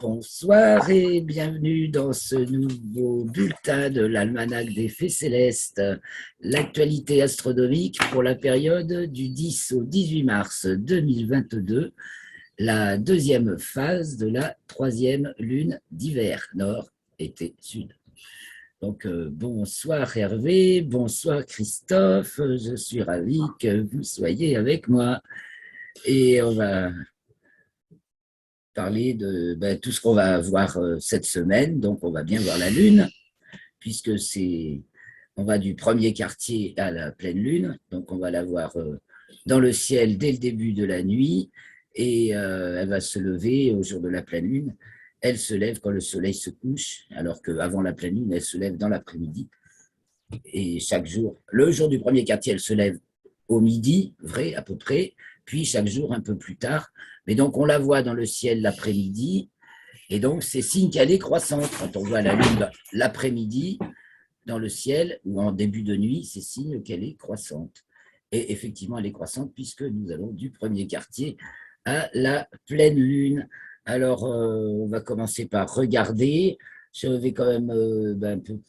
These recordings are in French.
Bonsoir et bienvenue dans ce nouveau bulletin de l'Almanach des Faits Célestes, l'actualité astronomique pour la période du 10 au 18 mars 2022, la deuxième phase de la troisième lune d'hiver, nord, été, sud. Donc, bonsoir Hervé, bonsoir Christophe, je suis ravi que vous soyez avec moi et on va parler de tout ce qu'on va voir cette semaine. Donc, on va bien voir la Lune, puisque on va du premier quartier à la pleine Lune. Donc, on va la voir dans le ciel dès le début de la nuit et elle va se lever au jour de la pleine Lune. Elle se lève quand le soleil se couche, alors qu'avant la pleine Lune, elle se lève dans l'après-midi. Et chaque jour, le jour du premier quartier, elle se lève au midi, vrai, à peu près, puis chaque jour un peu plus tard. Mais donc, on la voit dans le ciel l'après-midi, et donc c'est signe qu'elle est croissante. Quand on voit la lune l'après-midi dans le ciel ou en début de nuit, c'est signe qu'elle est croissante. Et effectivement, elle est croissante puisque nous allons du premier quartier à la pleine lune. Alors, on va commencer par regarder. Je vais quand même un peu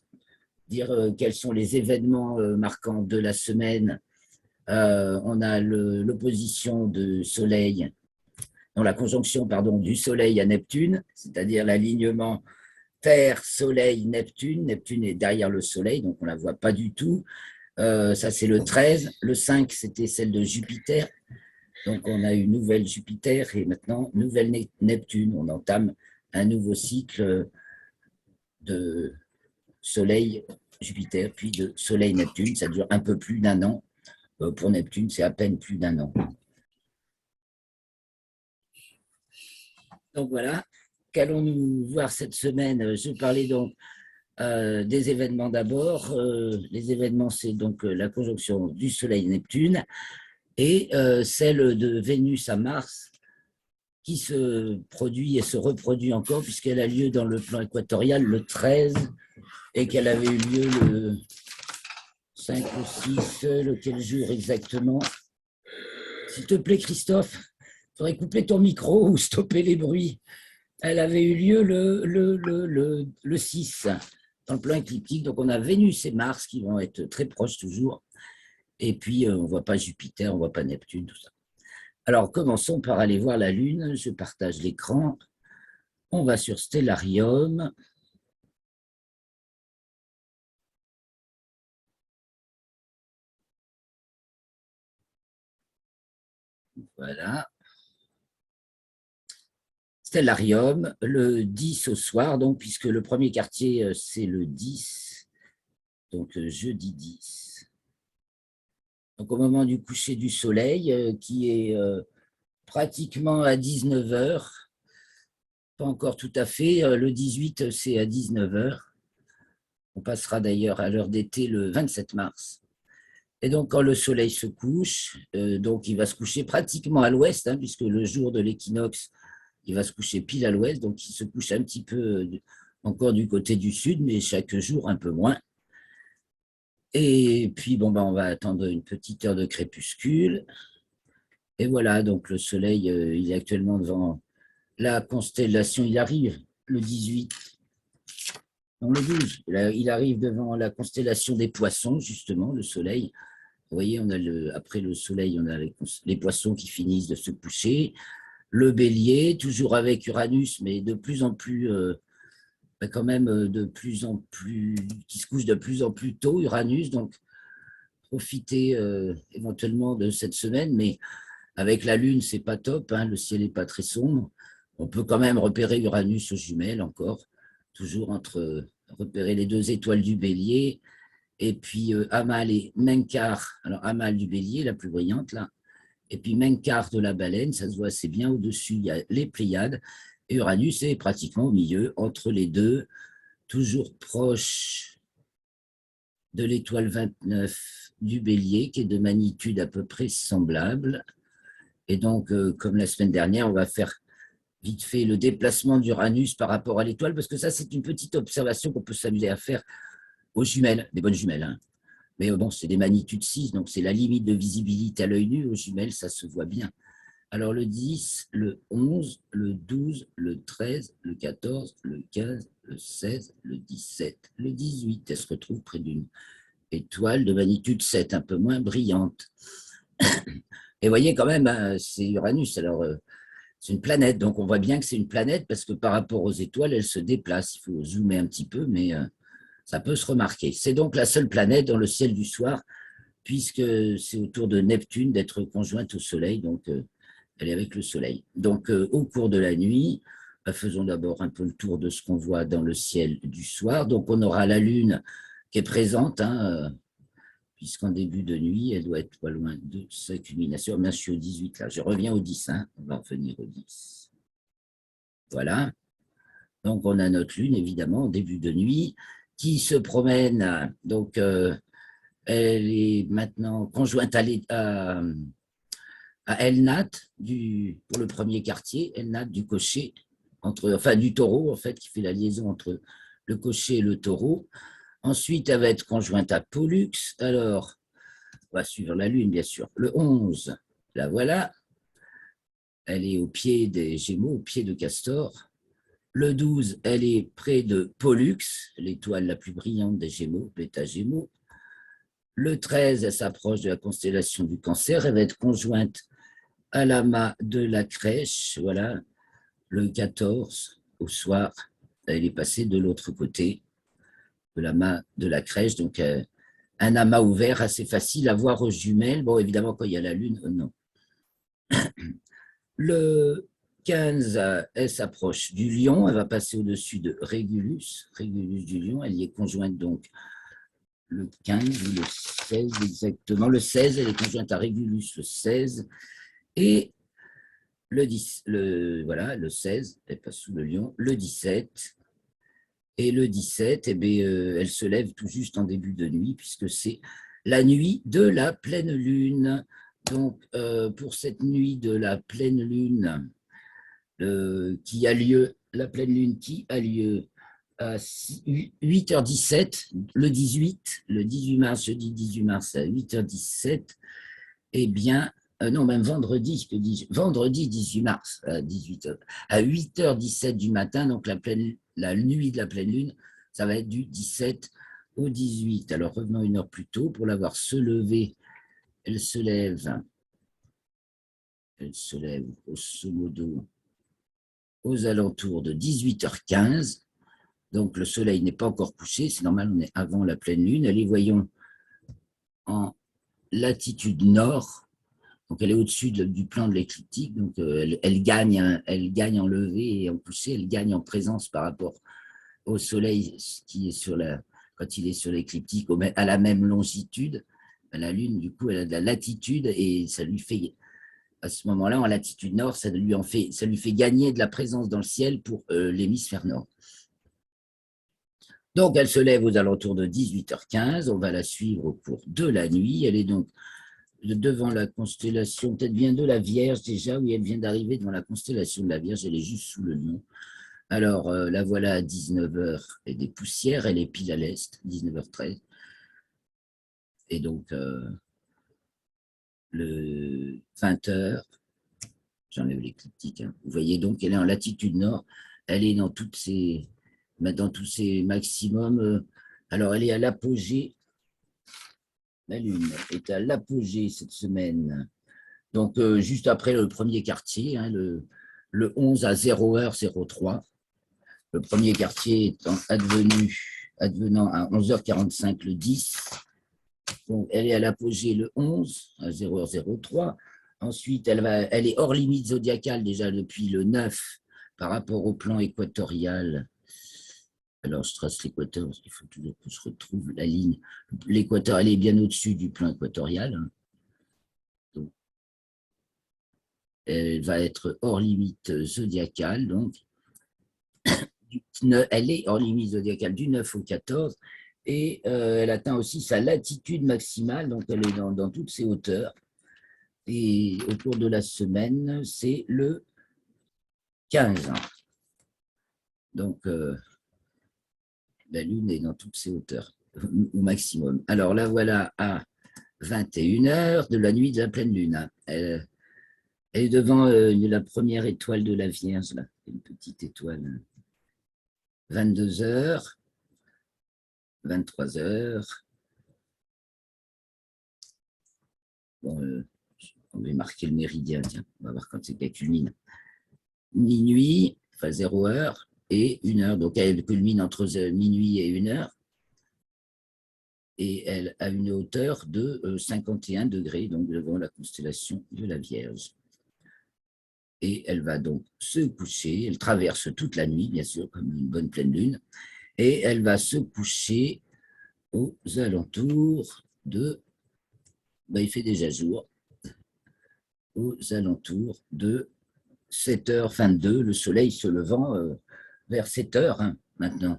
dire quels sont les événements marquants de la semaine. On a l'opposition de Soleil, non, la conjonction pardon, du Soleil à Neptune, c'est-à-dire l'alignement Terre, Soleil, Neptune. Neptune est derrière le Soleil, donc on ne la voit pas du tout. Ça, c'est le 13. Le 5, c'était celle de Jupiter. Donc, on a une nouvelle Jupiter et maintenant, nouvelle Neptune. On entame un nouveau cycle de Soleil-Jupiter, puis de Soleil-Neptune. Ça dure un peu plus d'un an. Pour Neptune, c'est à peine plus d'un an. Donc voilà, qu'allons-nous voir cette semaine? Je parlais donc des événements d'abord. Les événements, c'est donc la conjonction du Soleil-Neptune et celle de Vénus à Mars qui se produit et se reproduit encore puisqu'elle a lieu dans le plan équatorial le 13 et qu'elle avait eu lieu le 5 ou 6, lequel jour exactement? S'il te plaît, Christophe, il faudrait couper ton micro ou stopper les bruits. Elle avait eu lieu le 6 dans le plan écliptique. Donc, on a Vénus et Mars qui vont être très proches toujours. Et puis, on ne voit pas Jupiter, on ne voit pas Neptune, tout ça. Alors, commençons par aller voir la Lune. Je partage l'écran. On va sur Stellarium. Voilà. Stellarium, le 10 au soir, donc, puisque le premier quartier, c'est le 10, donc jeudi 10. Donc, au moment du coucher du soleil, qui est pratiquement à 19 heures, pas encore tout à fait, le 18, c'est à 19 heures. On passera d'ailleurs à l'heure d'été le 27 mars. Et donc, quand le soleil se couche, donc il va se coucher pratiquement à l'ouest, hein, puisque le jour de l'équinoxe, il va se coucher pile à l'ouest, donc il se couche un petit peu encore du côté du sud, mais chaque jour un peu moins. Et puis, bon, on va attendre une petite heure de crépuscule. Et voilà, donc le soleil, il est actuellement devant la constellation, il arrive le 18, non le 12, il arrive devant la constellation des poissons, justement, le soleil. Vous voyez, après le soleil, on a les poissons qui finissent de se coucher, le bélier, toujours avec Uranus, mais de plus en plus, quand même de plus en plus, qui se couche de plus en plus tôt, Uranus, donc profitez éventuellement de cette semaine, mais avec la Lune, c'est pas top, hein, le ciel n'est pas très sombre. On peut quand même repérer Uranus aux jumelles encore, toujours repérer les deux étoiles du bélier, et puis Amal et Menkar. Alors Amal du bélier, la plus brillante là, et puis Menkar de la baleine, ça se voit assez bien au-dessus, il y a les Pléiades, et Uranus est pratiquement au milieu, entre les deux, toujours proche de l'étoile 29 du bélier, qui est de magnitude à peu près semblable. Et donc, comme la semaine dernière, on va faire vite fait le déplacement d'Uranus par rapport à l'étoile, parce que ça, c'est une petite observation qu'on peut s'amuser à faire aux jumelles, des bonnes jumelles. Hein. Mais bon, c'est des magnitudes 6, donc c'est la limite de visibilité à l'œil nu. Aux jumelles, ça se voit bien. Alors, le 10, le 11, le 12, le 13, le 14, le 15, le 16, le 17, le 18. Elle se retrouve près d'une étoile de magnitude 7, un peu moins brillante. Et vous voyez quand même, hein, c'est Uranus. Alors, c'est une planète, donc on voit bien que c'est une planète parce que par rapport aux étoiles, elle se déplace. Il faut zoomer un petit peu, mais ça peut se remarquer. C'est donc la seule planète dans le ciel du soir, puisque c'est autour de Neptune d'être conjointe au Soleil, donc elle est avec le Soleil. Donc au cours de la nuit, faisons d'abord un peu le tour de ce qu'on voit dans le ciel du soir. Donc on aura la Lune qui est présente, hein, puisqu'en début de nuit, elle doit être pas loin de sa culmination. Bien, je suis au 18 là, je reviens au 10, hein. On va revenir au 10. Voilà. Donc, on a notre Lune, évidemment, en début de nuit, qui se promène. Donc, elle est maintenant conjointe à Elnat pour le premier quartier, Elnat du cocher, enfin du taureau, en fait, qui fait la liaison entre le cocher et le taureau. Ensuite, elle va être conjointe à Pollux. Alors, on va suivre la Lune, bien sûr. Le 11, la voilà. Elle est au pied des Gémeaux, au pied de Castor. Le 12, elle est près de Pollux, l'étoile la plus brillante des Gémeaux, bêta Gémeaux. Le 13, elle s'approche de la constellation du Cancer. Elle va être conjointe à l'amas de la Crèche. Voilà. Le 14, au soir, elle est passée de l'autre côté de l'amas de la Crèche. Donc, un amas ouvert assez facile à voir aux jumelles. Bon, évidemment, quand il y a la Lune, non. Le 15, elle s'approche du Lion, elle va passer au-dessus de Régulus, Régulus du Lion, elle y est conjointe donc le 15 ou le 16 exactement. Le 16, elle est conjointe à Régulus le 16 et le 10, voilà, le 16, elle passe sous le Lion, le 17. Et le 17, eh bien, elle se lève tout juste en début de nuit, puisque c'est la nuit de la pleine lune. Donc, pour cette nuit de la pleine lune, qui a lieu, la pleine lune qui a lieu à 8h17, le 18 mars, jeudi 18 mars à 8h17, eh bien, non, même vendredi, vendredi 18 mars à 18h, à 8h17 du matin, donc la nuit de la pleine lune, ça va être du 17 au 18. Alors revenons une heure plus tôt pour la voir se lever. Elle se lève grosso modo aux alentours de 18h15. Donc le soleil n'est pas encore couché, c'est normal, on est avant la pleine lune. Elle est, voyons, en latitude nord, donc elle est au-dessus du plan de l'écliptique, donc elle gagne en levée et en coucher, elle gagne en présence par rapport au soleil qui est quand il est sur l'écliptique, à la même longitude. La lune, du coup, elle a de la latitude et ça lui fait, à ce moment-là, en latitude nord, ça lui fait gagner de la présence dans le ciel pour l'hémisphère nord. Donc, elle se lève aux alentours de 18h15. On va la suivre au cours de la nuit. Elle est donc devant la constellation, peut-être bien de la Vierge déjà, oui, elle vient d'arriver devant la constellation de la Vierge. Elle est juste sous le Lion. Alors, la voilà à 19h et des poussières. Elle est pile à l'est, 19h13. Et donc, le 20h, j'enlève l'écliptique. Hein. Vous voyez donc, elle est en latitude nord. Elle est dans tous ses maximums. Alors, elle est à l'apogée. La Lune est à l'apogée cette semaine. Donc, juste après le premier quartier, hein, le 11 à 0h03. Le premier quartier étant advenant à 11h45 le 10. Donc, elle est à l'apogée le 11 à 0h03. Ensuite, elle est hors limite zodiacale déjà depuis le 9 par rapport au plan équatorial. Alors, je trace l'équateur, il faut toujours que je retrouve la ligne. L'équateur, elle est bien au-dessus du plan équatorial. Donc, elle va être hors limite zodiacale. Donc, elle est hors limite zodiacale du 9 au 14. Et elle atteint aussi sa latitude maximale. Donc, elle est dans toutes ses hauteurs. Et au cours de la semaine, c'est le 15. Donc, la Lune est dans toutes ses hauteurs, au maximum. Alors là, voilà à 21h de la nuit de la pleine Lune. Et devant la première étoile de la Vierge, là, une petite étoile, 22 heures, 23 heures. Bon, on va marquer le méridien, tiens, on va voir quand c'est qu'elle culmine. Minuit, enfin 0 heure, et 1 heure. Donc elle culmine entre minuit et 1 heure. Et elle a une hauteur de 51 degrés, donc devant la constellation de la Vierge. Et elle va donc se coucher, elle traverse toute la nuit, bien sûr, comme une bonne pleine lune, et elle va se coucher aux alentours de, il fait déjà jour, aux alentours de 7h22, le soleil se levant vers 7h hein, maintenant.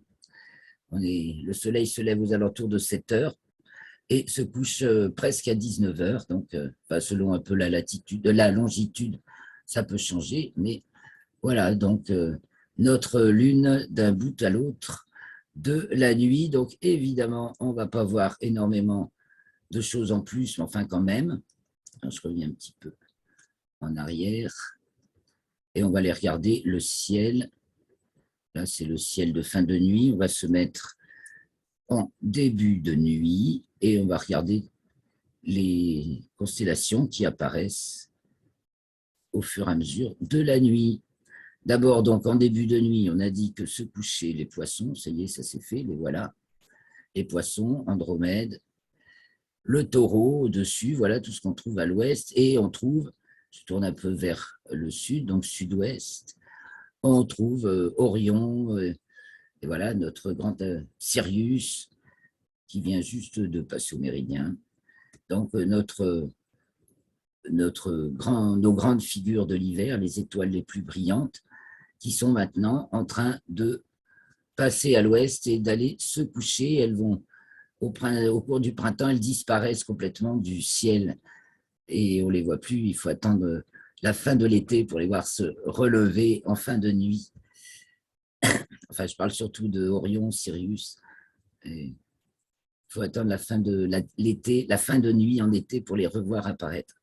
Le soleil se lève aux alentours de 7h et se couche presque à 19h, donc selon un peu la latitude, la longitude, ça peut changer, mais voilà, donc notre lune d'un bout à l'autre de la nuit, donc évidemment, on ne va pas voir énormément de choses en plus, mais enfin quand même, alors, je reviens un petit peu en arrière, et on va aller regarder le ciel. Là, c'est le ciel de fin de nuit. On va se mettre en début de nuit et on va regarder les constellations qui apparaissent au fur et à mesure de la nuit. D'abord, donc, en début de nuit, on a dit que se couchaient les poissons. Ça y est, ça s'est fait, les voilà. Les poissons, Andromède, le taureau au-dessus, voilà tout ce qu'on trouve à l'ouest. Et on trouve, je tourne un peu vers le sud, donc sud-ouest, on trouve Orion, et voilà notre grand Sirius qui vient juste de passer au méridien. Donc nos grandes figures de l'hiver, les étoiles les plus brillantes, qui sont maintenant en train de passer à l'ouest et d'aller se coucher. Elles vont, au cours du printemps, elles disparaissent complètement du ciel et on ne les voit plus. Il faut attendre la fin de l'été pour les voir se relever en fin de nuit. Enfin, je parle surtout de Orion, Sirius. Il faut attendre la fin de l'été, la fin de nuit en été pour les revoir apparaître.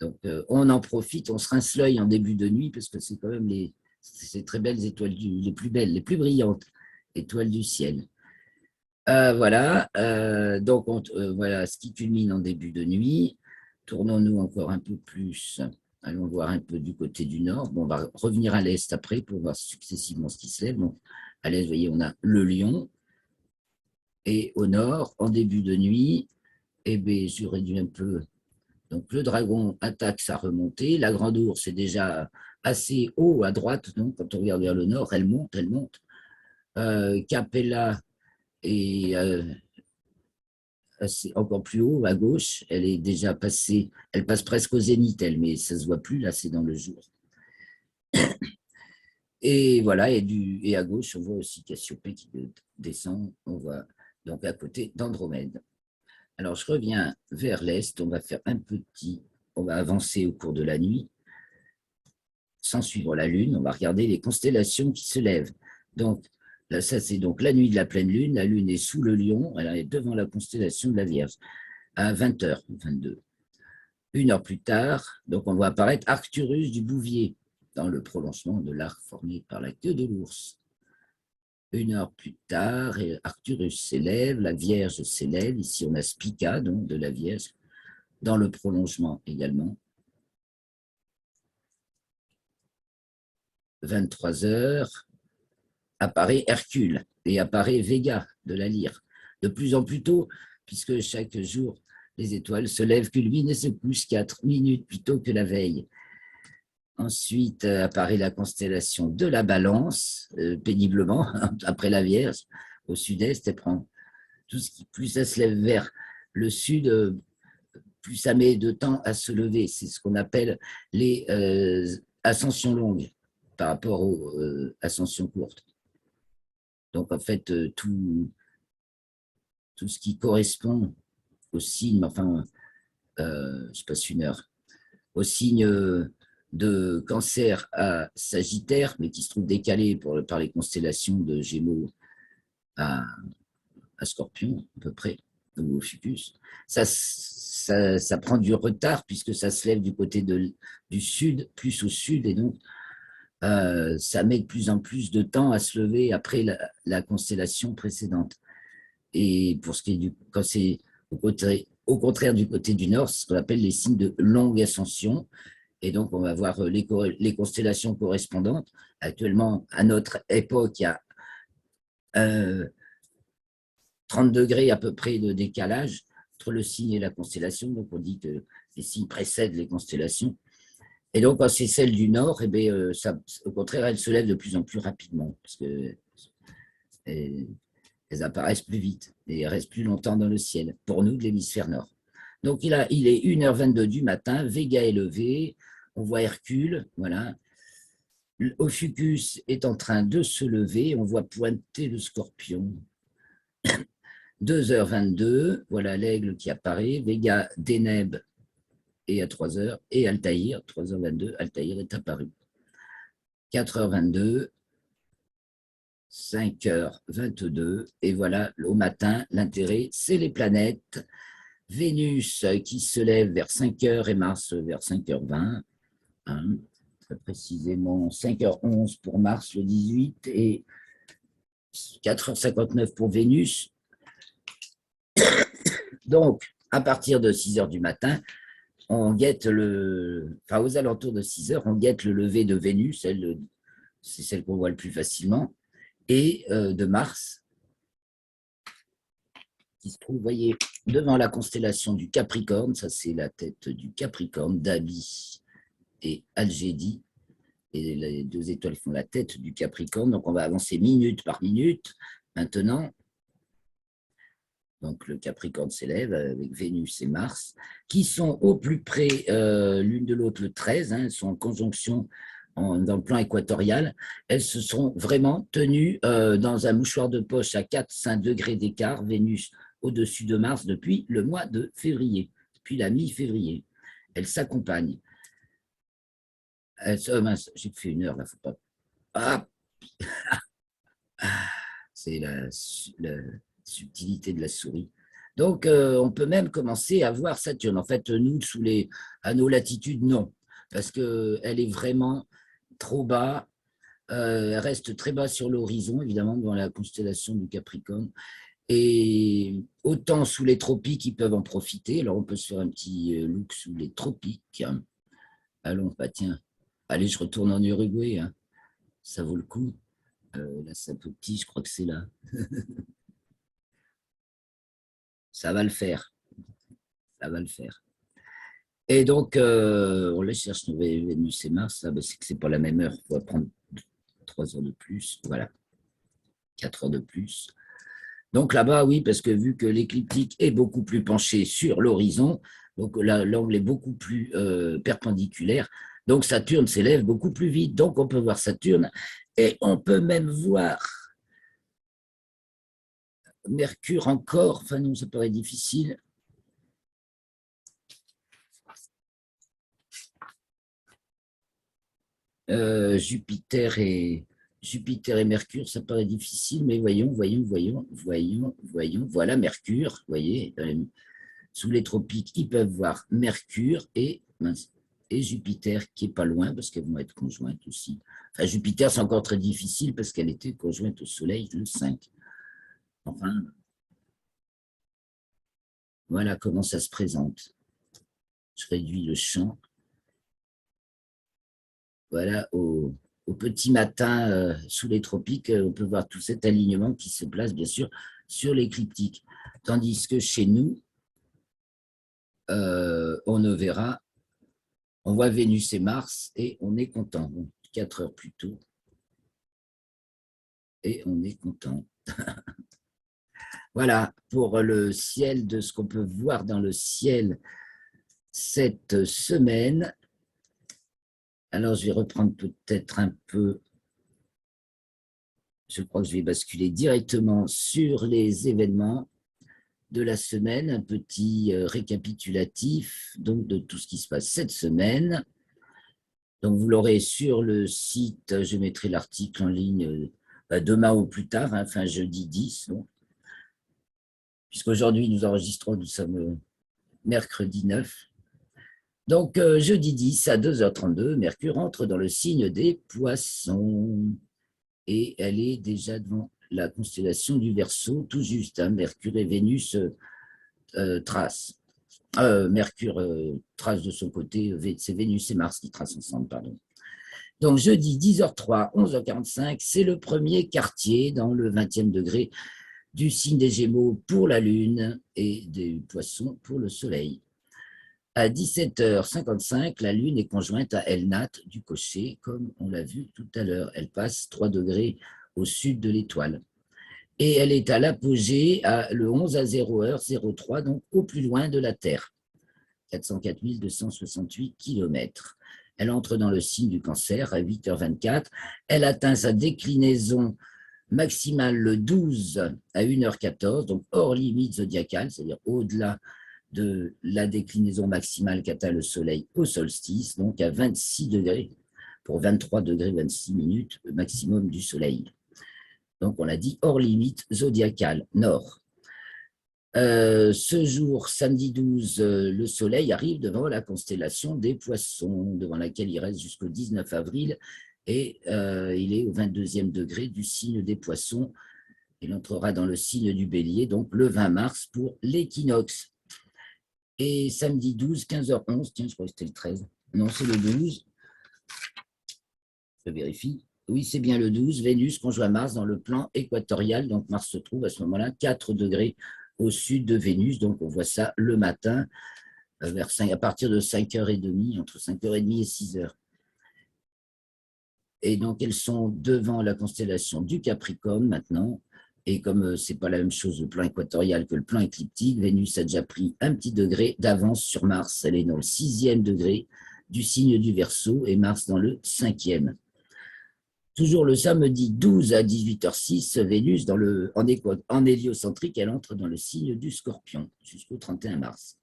Donc, on en profite, on se rince l'œil en début de nuit parce que c'est quand même ces très belles étoiles, les plus belles, les plus brillantes étoiles du ciel. Voilà, donc voilà ce qui culmine en début de nuit. Tournons-nous encore un peu plus, allons voir un peu du côté du nord. Bon, on va revenir à l'est après pour voir successivement ce qui se lève. Donc, à l'est, vous voyez, on a le lion. Et au nord, en début de nuit, eh bien, je réduis un peu. Donc, le dragon attaque sa remontée. La grande ours est déjà assez haut à droite. Donc, quand on regarde vers le nord, elle monte, elle monte. Capella est encore plus haut à gauche. Elle est déjà passée, elle passe presque au zénith, elle, mais ça ne se voit plus, là, c'est dans le jour. Et voilà, et à gauche, on voit aussi Cassiopée qui descend. On voit donc à côté d'Andromède. Alors, je reviens vers l'est. On va faire on va avancer au cours de la nuit, sans suivre la lune. On va regarder les constellations qui se lèvent. Donc, là, ça, c'est donc la nuit de la pleine lune. La lune est sous le lion. Elle est devant la constellation de la Vierge, à 20h22. 1 heure plus tard, donc on voit apparaître Arcturus du Bouvier, dans le prolongement de l'arc formé par la queue de l'ours. 1 heure plus tard, Arcturus s'élève, la Vierge s'élève. Ici, on a Spica, donc de la Vierge, dans le prolongement également. 23 heures, apparaît Hercule et apparaît Vega de la Lyre. De plus en plus tôt, puisque chaque jour, les étoiles se lèvent, culminent et se couchent 4 minutes plus tôt que la veille. Ensuite apparaît la constellation de la Balance, péniblement, après la Vierge, au sud-est. Elle prend tout ce qui, plus ça se lève vers le sud, plus ça met de temps à se lever. C'est ce qu'on appelle les ascensions longues par rapport aux ascensions courtes. Donc, en fait, tout ce qui correspond au signe, enfin, je passe 1 heure, au signe de Cancer à Sagittaire, mais qui se trouve décalé par les constellations de Gémeaux à Scorpion, à peu près, ou au Fucus. Ça ça prend du retard puisque ça se lève du côté du sud, plus au sud, et donc ça met de plus en plus de temps à se lever après la constellation précédente. Et pour ce qui est quand c'est au contraire du côté du nord, c'est ce qu'on appelle les signes de longue ascension. Et donc, on va voir les constellations correspondantes. Actuellement, à notre époque, il y a 30 degrés à peu près de décalage entre le signe et la constellation. Donc, on dit que les signes précèdent les constellations. Et donc, quand c'est celle du Nord, eh bien, au contraire, elle se lève de plus en plus rapidement, parce que elles apparaissent plus vite et restent plus longtemps dans le ciel, pour nous de l'hémisphère Nord. Donc, il est 1h22 du matin, Vega est levé, on voit Hercule, voilà. Ophiuchus est en train de se lever, on voit pointer le Scorpion. 2h22, voilà l'aigle qui apparaît, Vega, Deneb et à 3h, et Altaïr, 3h22, Altaïr est apparu. 4h22, 5h22, et voilà, au matin, l'intérêt, c'est les planètes. Vénus qui se lève vers 5h et Mars vers 5h20, hein, très précisément 5h11 pour Mars le 18 et 4h59 pour Vénus. Donc, à partir de 6h du matin, on guette aux alentours de 6h, on guette le lever de Vénus, c'est celle qu'on voit le plus facilement, et de Mars, qui se trouve, vous voyez, devant la constellation du Capricorne, ça c'est la tête du Capricorne, Dabi et Algédi, et les deux étoiles font la tête du Capricorne, donc on va avancer minute par minute, maintenant. Donc le Capricorne s'élève avec Vénus et Mars, qui sont au plus près l'une de l'autre le 13, hein, elles sont en conjonction dans le plan équatorial. Elles se sont vraiment tenues dans un mouchoir de poche à 4-5 degrés d'écart, Vénus au-dessus de Mars depuis le mois de février, depuis la mi-février. Elles s'accompagnent. J'ai fait 1 heure, là, faut pas. Ah, c'est la subtilité de la souris. Donc, on peut même commencer à voir Saturne. En fait, nous, à nos latitudes, non, parce qu'elle est vraiment trop bas. Elle reste très bas sur l'horizon, évidemment, dans la constellation du Capricorne. Et autant sous les tropiques, ils peuvent en profiter. Alors, on peut se faire un petit look sous les tropiques. Allons, bah tiens, allez, je retourne en Uruguay. Hein. Ça vaut le coup. Là, c'est un peu petit, je crois que c'est là. Ça va le faire. Ça va le faire. Et donc, on les cherche, Vénus et Mars. C'est que ce n'est pas la même heure. Il faut prendre 3 heures de plus. Voilà. 4 heures de plus. Donc là-bas, oui, parce que vu que l'écliptique est beaucoup plus penché sur l'horizon, donc l'angle est beaucoup plus perpendiculaire, donc Saturne s'élève beaucoup plus vite. Donc on peut voir Saturne et on peut même voir Mercure encore. Enfin non, ça paraît difficile. Jupiter et Mercure, ça paraît difficile, mais voyons. Voilà Mercure, vous voyez, sous les tropiques, ils peuvent voir Mercure et Jupiter qui est pas loin parce qu'elles vont être conjointes aussi. Enfin, Jupiter, c'est encore très difficile parce qu'elle était conjointe au Soleil le 5. Enfin, voilà comment ça se présente. Je réduis le champ. Voilà, au petit matin, sous les tropiques, on peut voir tout cet alignement qui se place, bien sûr, sur l'écliptique. Tandis que chez nous, on ne verra, on voit Vénus et Mars et on est content. Bon, 4 heures plus tôt. Et on est content. Voilà, pour le ciel, de ce qu'on peut voir dans le ciel cette semaine. Alors, je vais reprendre peut-être un peu. Je crois que je vais basculer directement sur les événements de la semaine, un petit récapitulatif donc, de tout ce qui se passe cette semaine. Donc, vous l'aurez sur le site, je mettrai l'article en ligne demain ou plus tard, hein, fin jeudi 10. Puisqu'aujourd'hui, nous enregistrons, nous sommes mercredi 9. Donc, jeudi 10 à 2h32, Mercure entre dans le signe des Poissons. Et elle est déjà devant la constellation du Verseau, tout juste. Hein, Mercure et Vénus tracent. Mercure trace de son côté, c'est Vénus et Mars qui tracent ensemble, pardon. Donc, jeudi 10h03, 11h45, c'est le premier quartier dans le 20e degré du signe des Gémeaux pour la Lune et des Poissons pour le Soleil. À 17h55, la Lune est conjointe à Elnat du Cocher, comme on l'a vu tout à l'heure. Elle passe 3 degrés au sud de l'étoile. Et elle est à l'apogée le 11 à 0h03, donc au plus loin de la Terre, 404 268 km. Elle entre dans le signe du Cancer à 8h24. Elle atteint sa déclinaison maximale le 12 à 1h14, donc hors limite zodiacale, c'est-à-dire au-delà de la déclinaison maximale qu'atteint le Soleil au solstice, donc à 26 degrés, pour 23 degrés 26 minutes, le maximum du Soleil. Donc, on l'a dit, hors limite zodiacale, nord. Ce jour, samedi 12, le Soleil arrive devant la constellation des Poissons, devant laquelle il reste jusqu'au 19 avril, et il est au 22e degré du signe des Poissons. Il entrera dans le signe du Bélier, donc le 20 mars pour l'équinoxe. Et samedi 12, 15h11, tiens, je crois que c'était le 13. Non, c'est le 12. Je vérifie. Oui, c'est bien le 12. Vénus conjoint Mars dans le plan équatorial. Donc, Mars se trouve à ce moment-là 4 degrés au sud de Vénus. Donc, on voit ça le matin, à partir de 5h30, entre 5h30 et 6h. Et donc, elles sont devant la constellation du Capricorne maintenant. Et comme ce n'est pas la même chose le plan équatorial que le plan écliptique, Vénus a déjà pris un petit degré d'avance sur Mars. Elle est dans le 6e degré du signe du Verseau et Mars dans le 5e. Toujours le samedi 12 à 18h06, Vénus en héliocentrique, elle entre dans le signe du Scorpion jusqu'au 31 mars.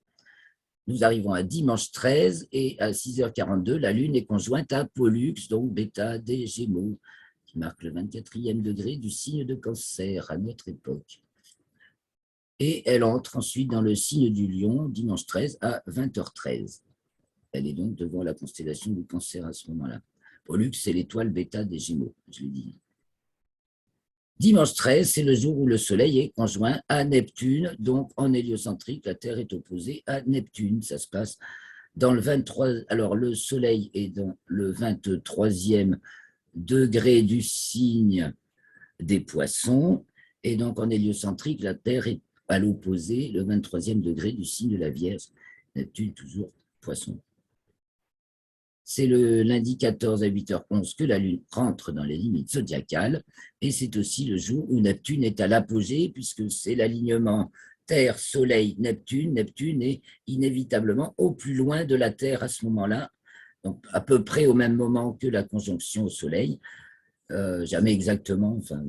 Nous arrivons à dimanche 13 et à 6h42, la Lune est conjointe à Pollux, donc Bêta des Gémeaux, qui marque le 24e degré du signe de Cancer à notre époque. Et elle entre ensuite dans le signe du Lion, dimanche 13 à 20h13. Elle est donc devant la constellation du Cancer à ce moment-là. Pollux, c'est l'étoile Bêta des Gémeaux, je l'ai dit. Dimanche 13, c'est le jour où le Soleil est conjoint à Neptune, donc en héliocentrique, la Terre est opposée à Neptune. Ça se passe dans le 23. Alors, le Soleil est dans le 23e degré du signe des Poissons, et donc en héliocentrique, la Terre est à l'opposé, le 23e degré du signe de la Vierge. Neptune, toujours Poisson. C'est le lundi 14 à 8h11 que la Lune rentre dans les limites zodiacales, et c'est aussi le jour où Neptune est à l'apogée, puisque c'est l'alignement Terre, Soleil, Neptune. Neptune est inévitablement au plus loin de la Terre à ce moment-là, donc à peu près au même moment que la conjonction au Soleil, jamais exactement, enfin.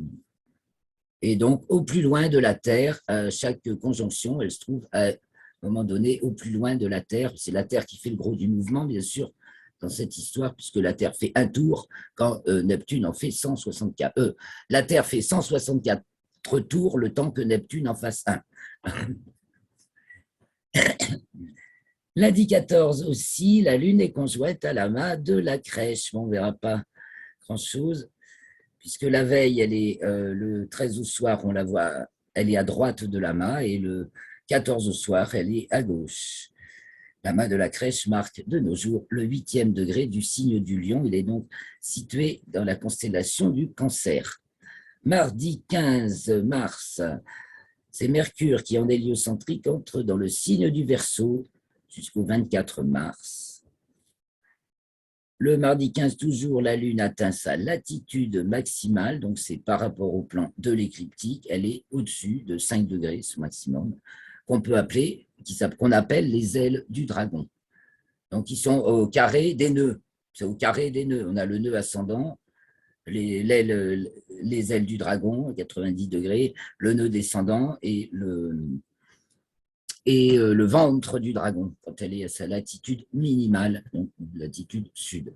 Et donc, au plus loin de la Terre, chaque conjonction, elle se trouve à un moment donné au plus loin de la Terre. C'est la Terre qui fait le gros du mouvement, bien sûr, dans cette histoire, puisque la Terre fait un tour quand Neptune en fait 164. La Terre fait 164 tours le temps que Neptune en fasse un. Lundi 14 aussi, la Lune est conjointe à l'amas de la Crèche. Bon, on ne verra pas grand-chose, puisque la veille, elle est le 13 au soir, on la voit, elle est à droite de l'amas, et le 14 au soir, elle est à gauche. L'amas de la Crèche marque de nos jours le 8e degré du signe du Lion. Il est donc situé dans la constellation du Cancer. Mardi 15 mars, c'est Mercure qui, en héliocentrique, entre dans le signe du Verseau jusqu'au 24 mars. Le mardi 15, toujours, la Lune atteint sa latitude maximale, donc c'est par rapport au plan de l'écliptique, elle est au-dessus de 5 degrés, ce maximum, qu'on appelle les ailes du dragon. Donc, ils sont au carré des nœuds. C'est au carré des nœuds. On a le nœud ascendant, les ailes du dragon, 90 degrés, le nœud descendant et le ventre du dragon, quand elle est à sa latitude minimale, donc latitude sud.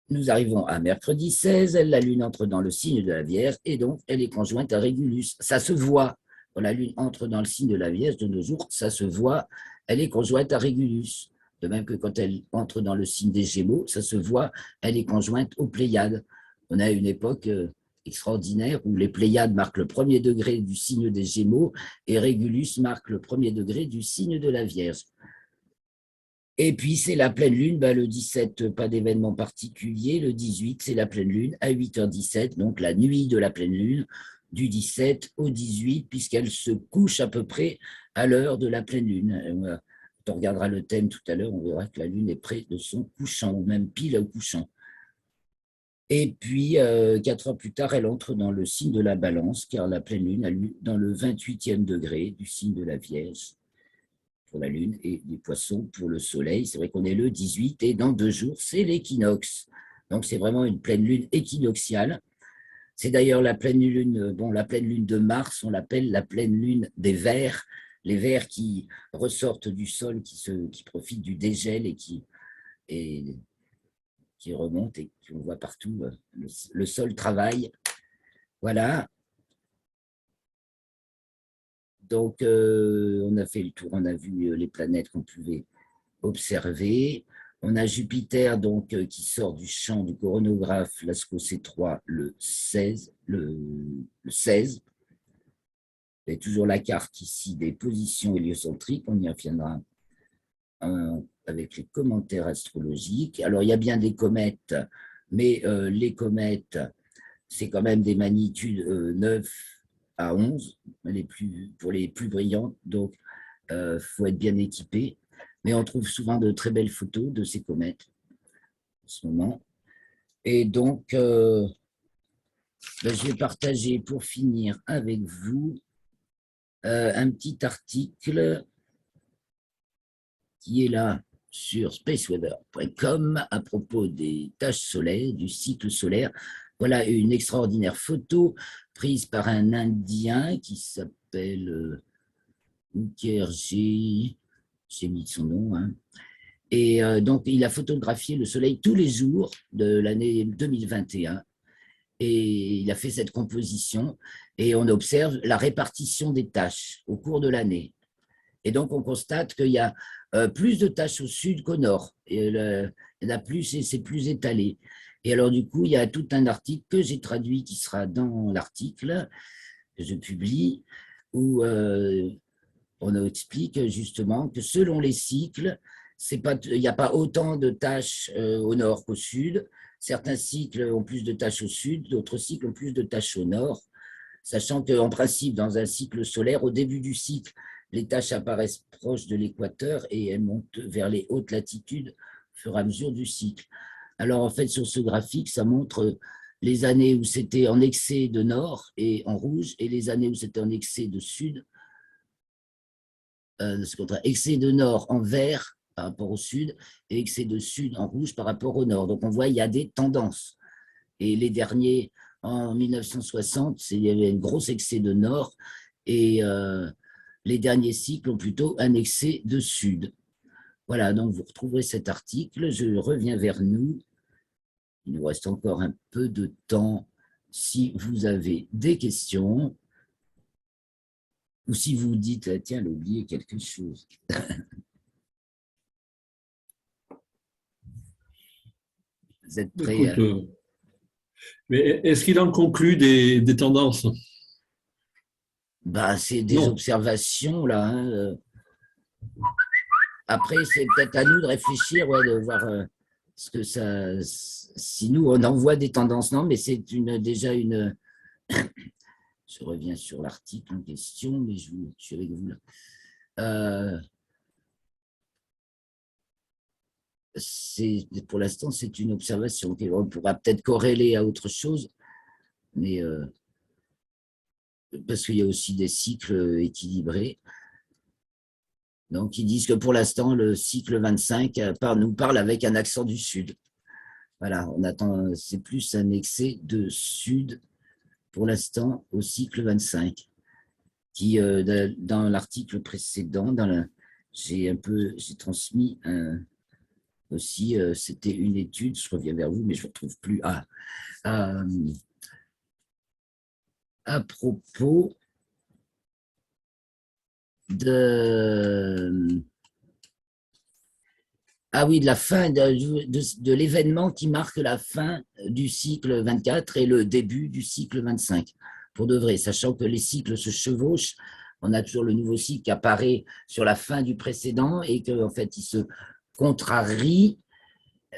Nous arrivons à mercredi 16, la Lune entre dans le signe de la Vierge, et donc elle est conjointe à Régulus. Ça se voit, quand la Lune entre dans le signe de la Vierge de nos jours, ça se voit, elle est conjointe à Régulus. De même que quand elle entre dans le signe des Gémeaux, ça se voit, elle est conjointe aux Pléiades. On a une époque extraordinaire où les Pléiades marquent le premier degré du signe des Gémeaux et Régulus marque le premier degré du signe de la Vierge. Et puis, c'est la pleine lune, le 17, pas d'événement particulier. Le 18, c'est la pleine lune à 8h17, donc la nuit de la pleine lune, du 17 au 18, puisqu'elle se couche à peu près à l'heure de la pleine lune. Quand on regardera le thème tout à l'heure, on verra que la lune est près de son couchant, ou même pile au couchant. Et puis, 4 heures plus tard, elle entre dans le signe de la balance, car la pleine lune a lieu dans le 28e degré du signe de la Vierge pour la Lune et des poissons pour le Soleil. C'est vrai qu'on est le 18 et dans 2 jours, c'est l'équinoxe. Donc, c'est vraiment une pleine lune équinoxiale. C'est d'ailleurs la pleine lune, la pleine lune de Mars, on l'appelle la pleine lune des vers, les vers qui ressortent du sol, qui profitent du dégel et qui remontent et qu'on voit partout. Le sol travaille. Voilà. Donc, on a fait le tour, on a vu les planètes qu'on pouvait observer. On a Jupiter donc qui sort du champ du coronagraphe Lascaux C3 le 16. Le 16. Il y a toujours la carte ici des positions héliocentriques, on y reviendra avec les commentaires astrologiques. Alors, il y a bien des comètes, mais les comètes, c'est quand même des magnitudes 9 à 11, pour les plus brillantes, donc il faut être bien équipé. Mais on trouve souvent de très belles photos de ces comètes en ce moment. Et donc, je vais partager pour finir avec vous un petit article qui est là sur spaceweather.com à propos des taches solaires, du cycle solaire. Voilà une extraordinaire photo prise par un Indien qui s'appelle Mukherjee, j'ai mis son nom, hein. Et donc, il a photographié le Soleil tous les jours de l'année 2021 et il a fait cette composition et on observe la répartition des tâches au cours de l'année. Et donc, on constate qu'il y a plus de tâches au sud qu'au nord. Et il y en a plus et c'est plus étalé. Et alors, du coup, il y a tout un article que j'ai traduit qui sera dans l'article que je publie où on explique justement que selon les cycles, il n'y a pas autant de tâches au nord qu'au sud. Certains cycles ont plus de tâches au sud, d'autres cycles ont plus de tâches au nord, sachant qu'en principe, dans un cycle solaire, au début du cycle, les tâches apparaissent proches de l'équateur et elles montent vers les hautes latitudes au fur et à mesure du cycle. Alors, en fait, sur ce graphique, ça montre les années où c'était en excès de nord et en rouge, et les années où c'était en excès de sud, excès de nord en vert par rapport au sud et excès de sud en rouge par rapport au nord. Donc, on voit il y a des tendances. Et les derniers, en 1960, il y avait un gros excès de nord et les derniers cycles ont plutôt un excès de sud. Voilà, donc vous retrouverez cet article. Je reviens vers nous. Il nous reste encore un peu de temps. Si vous avez des questions ou si vous dites, tiens, elle a oublié quelque chose. Vous êtes prêts Écoute, mais est-ce qu'il en conclut des tendances? c'est des Non. observations, là. Hein. Après, c'est peut-être à nous de réfléchir, ouais, de voir ce que ça. Si nous, on envoie des tendances, non, mais c'est déjà une. Je reviens sur l'article en question, mais je suis avec vous là. Pour l'instant, c'est une observation. On pourra peut-être corréler à autre chose, mais parce qu'il y a aussi des cycles équilibrés. Donc, ils disent que pour l'instant, le cycle 25 nous parle avec un accent du sud. Voilà, on attend, c'est plus un excès de sud pour l'instant au cycle 25, qui, dans l'article précédent, j'ai transmis aussi, c'était une étude, je reviens vers vous, mais je ne retrouve plus, à propos de Ah oui, de la fin de l'événement qui marque la fin du cycle 24 et le début du cycle 25, pour de vrai, sachant que les cycles se chevauchent. On a toujours le nouveau cycle qui apparaît sur la fin du précédent et qu'en fait, il se contrarie.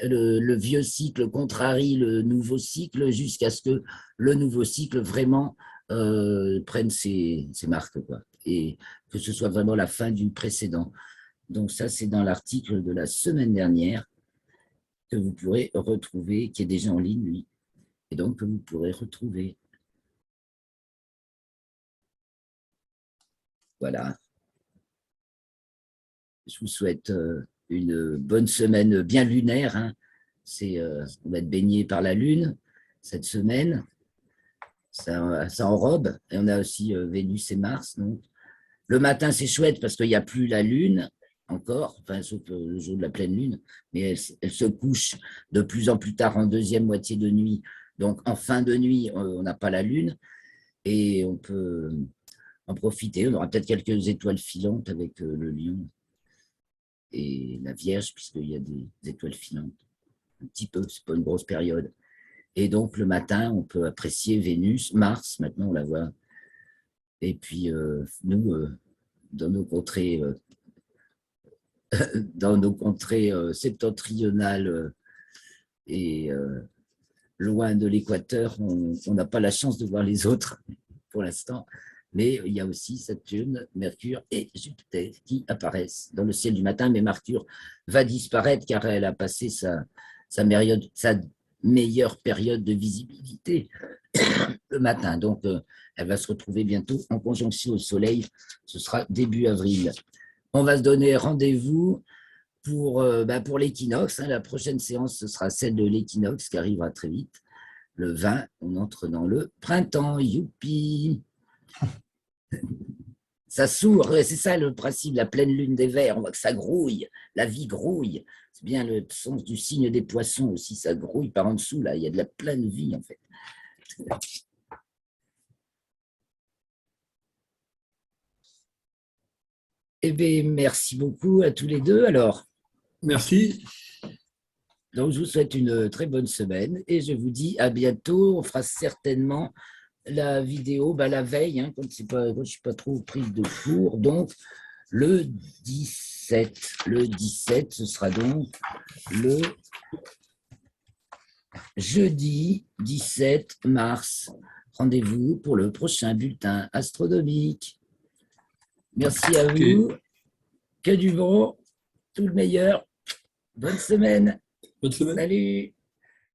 Le vieux cycle contrarie le nouveau cycle jusqu'à ce que le nouveau cycle vraiment prenne ses marques, quoi, et que ce soit vraiment la fin du précédent. Donc ça, c'est dans l'article de la semaine dernière que vous pourrez retrouver, qui est déjà en ligne, lui, et donc que vous pourrez retrouver. Voilà. Je vous souhaite une bonne semaine bien lunaire, hein. On va être baigné par la lune cette semaine. Ça enrobe. Et on a aussi Vénus et Mars. Donc. Le matin, c'est chouette parce qu'il n'y a plus la lune encore, enfin, sauf le jour de la pleine lune, mais elle se couche de plus en plus tard en deuxième moitié de nuit. Donc, en fin de nuit, on n'a pas la lune et on peut en profiter. On aura peut-être quelques étoiles filantes avec le lion et la Vierge, puisqu'il y a des étoiles filantes. Un petit peu, c'est pas une grosse période. Et donc, le matin, on peut apprécier Vénus, Mars, maintenant on la voit. Et puis, nous, dans nos contrées septentrionales et loin de l'équateur, on n'a pas la chance de voir les autres pour l'instant, mais il y a aussi Saturne, Mercure et Jupiter qui apparaissent dans le ciel du matin, mais Mercure va disparaître car elle a passé sa meilleure période de visibilité le matin, donc elle va se retrouver bientôt en conjonction au Soleil, ce sera début avril. On va se donner rendez-vous pour l'équinoxe. Hein. La prochaine séance, ce sera celle de l'équinoxe qui arrivera très vite. Le 20, on entre dans le printemps. Youpi! Ça s'ouvre, c'est ça le principe, la pleine lune des vers. On voit que ça grouille, la vie grouille. C'est bien le sens du signe des poissons aussi, ça grouille par en dessous, là. Il y a de la pleine vie, en fait. Eh bien, merci beaucoup à tous les deux. Alors, Merci. donc, je vous souhaite une très bonne semaine et je vous dis à bientôt. On fera certainement la vidéo la veille, hein, quand je ne suis pas trop prise de four. Donc, le 17. Le 17, ce sera donc le jeudi 17 mars. Rendez-vous pour le prochain bulletin astronomique. Merci à vous. Que du bon, tout le meilleur. Bonne semaine. Bonne semaine. Salut.